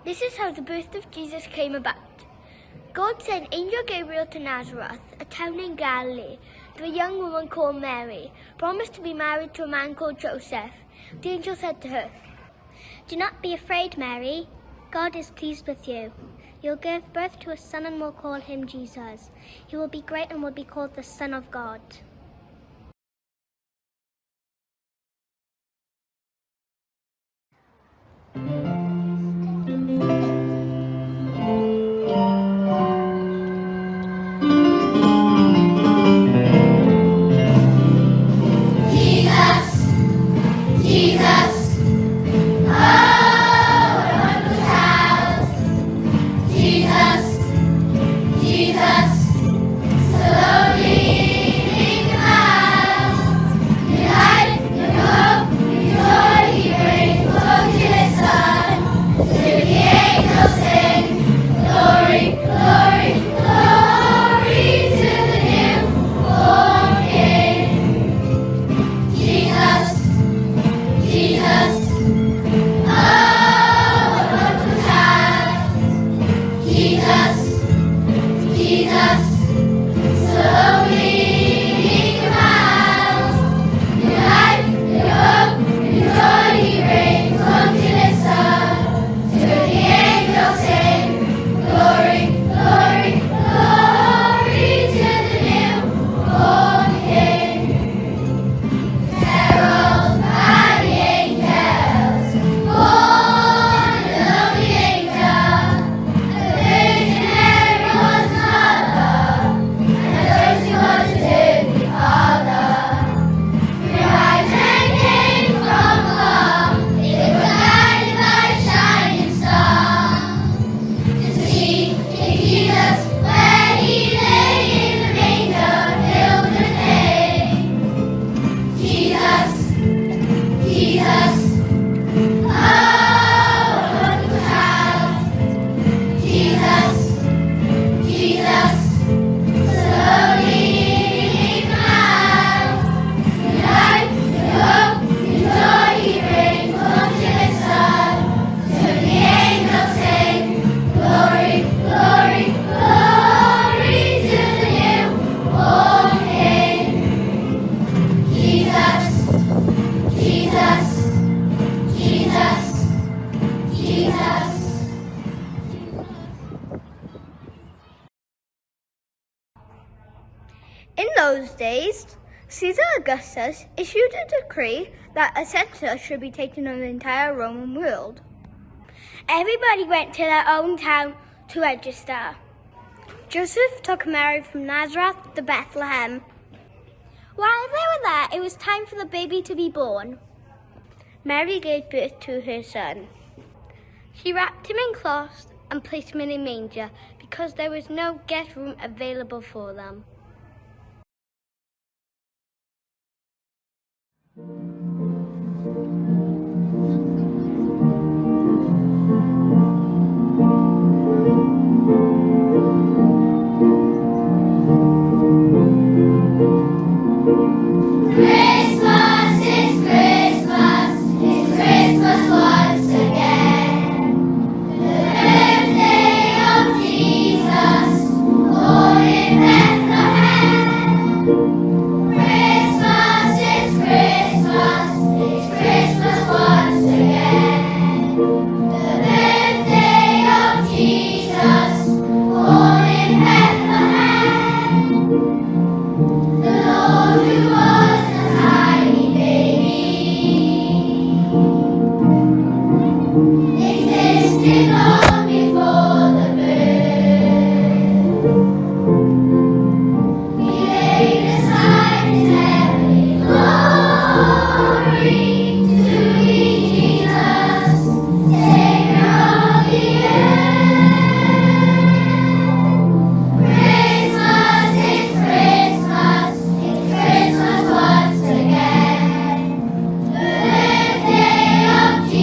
This is how the birth of Jesus came about. God sent Angel Gabriel to Nazareth, a town in Galilee, to a young woman called Mary, promised to be married to a man called Joseph. The angel said to her, "Do not be afraid, Mary. God is pleased with you. You'll give birth to a son and will call him Jesus. He will be great and will be called the Son of God." In those days, Caesar Augustus issued a decree that a census should be taken of the entire Roman world. Everybody went to their own town to register. Joseph took Mary from Nazareth to Bethlehem. While they were there, it was time for the baby to be born. Mary gave birth to her son. She wrapped him in cloths and placed him in a manger because there was no guest room available for them.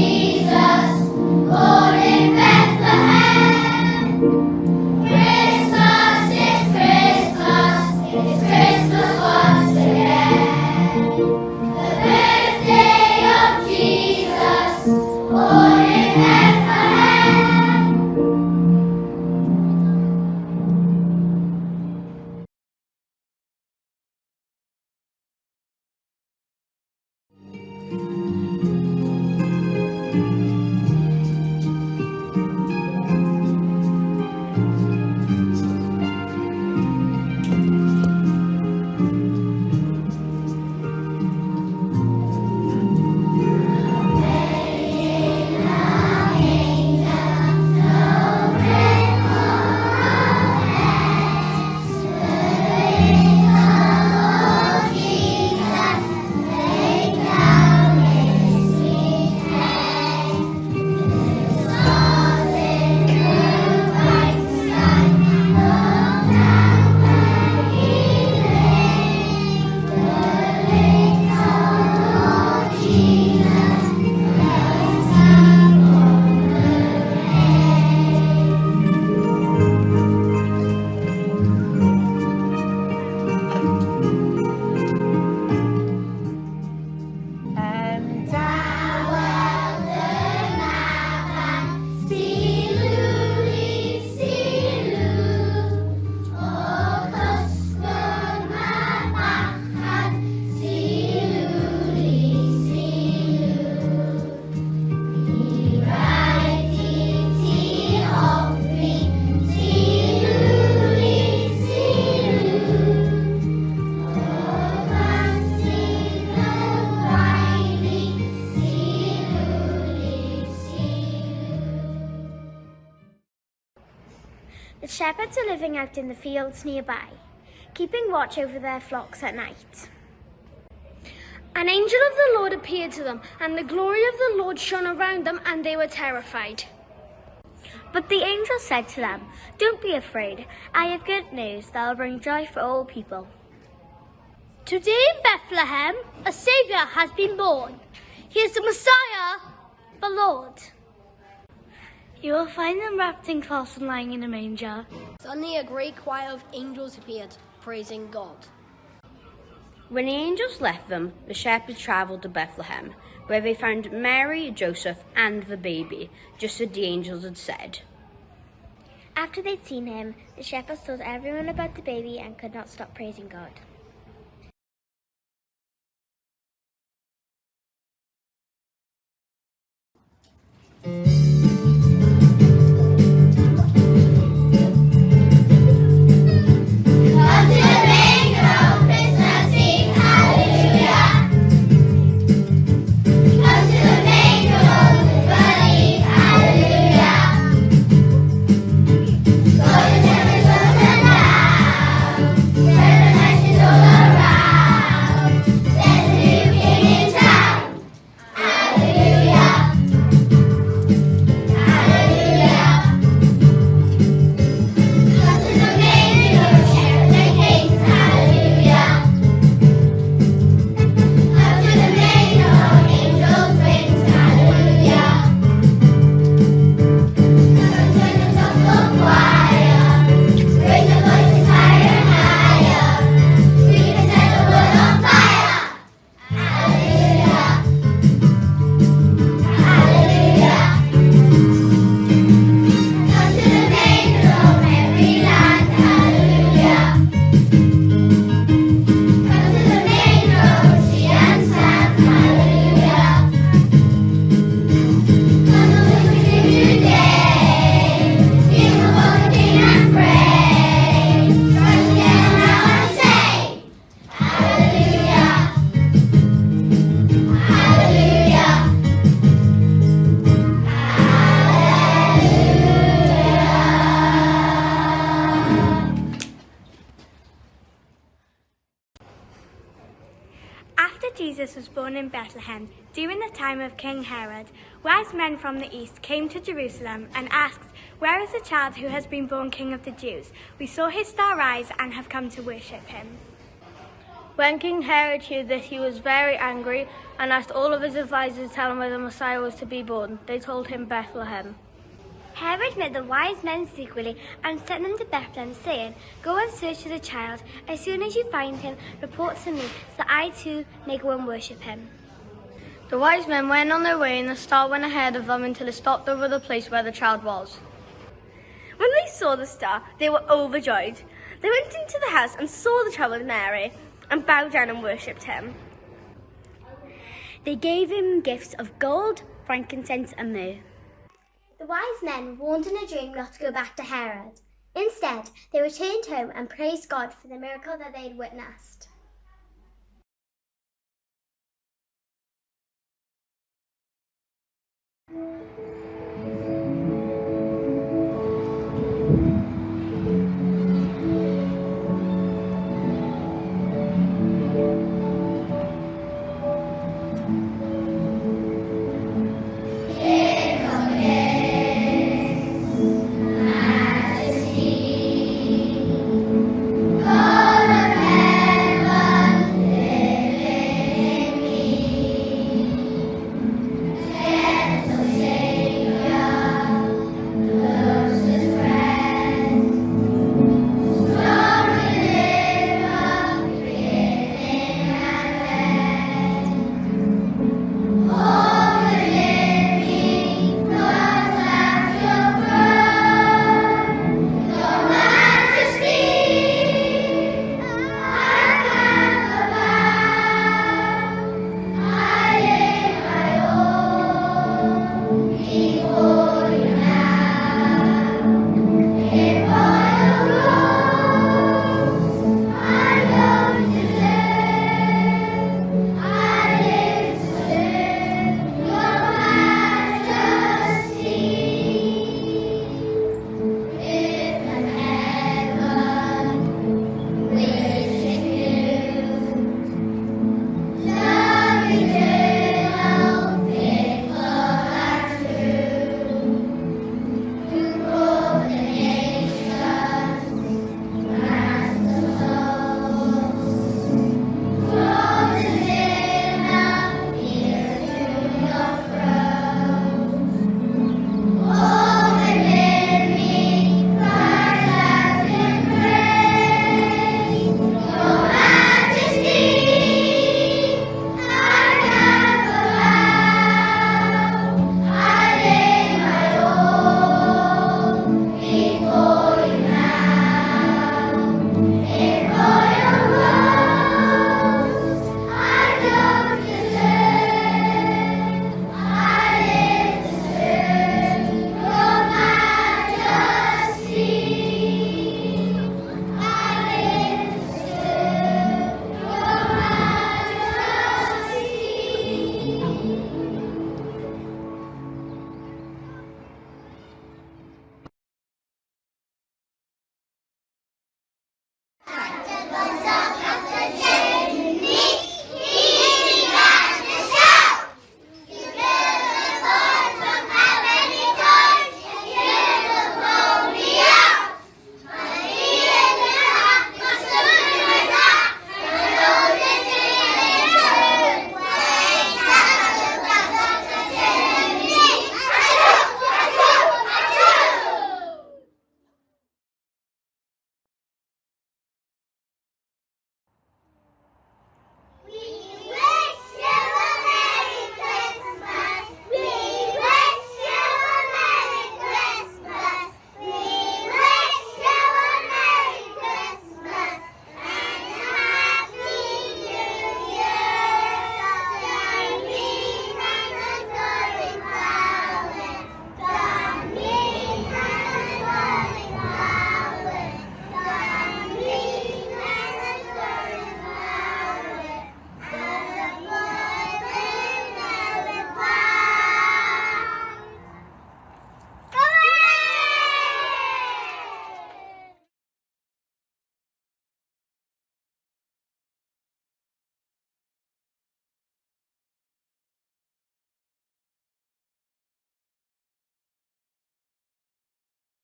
Jesus, born in Bethlehem. The shepherds are living out in the fields nearby, keeping watch over their flocks at night. An angel of the Lord appeared to them, and the glory of the Lord shone around them, and they were terrified. But the angel said to them, "Don't be afraid. I have good news that will bring joy for all people. Today in Bethlehem, a Saviour has been born. He is the Messiah, the Lord. You will find them wrapped in cloths and lying in a manger." Suddenly a great choir of angels appeared, praising God. When the angels left them, the shepherds travelled to Bethlehem, where they found Mary, Joseph, and the baby, just as the angels had said. After they'd seen him, the shepherds told everyone about the baby and could not stop praising God. Jesus was born in Bethlehem, during the time of King Herod, wise men from the east came to Jerusalem and asked, "Where is the child who has been born King of the Jews? We saw his star rise and have come to worship him." When King Herod heard this, he was very angry and asked all of his advisors to tell him where the Messiah was to be born. They told him Bethlehem. Herod met the wise men secretly and sent them to Bethlehem, saying, "Go and search for the child. As soon as you find him, report to me, so that I too may go and worship him." The wise men went on their way, and the star went ahead of them until it stopped over the place where the child was. When they saw the star, they were overjoyed. They went into the house and saw the child with Mary, and bowed down and worshipped him. They gave him gifts of gold, frankincense, and myrrh. The wise men warned in a dream not to go back to Herod. Instead, they returned home and praised God for the miracle that they had witnessed.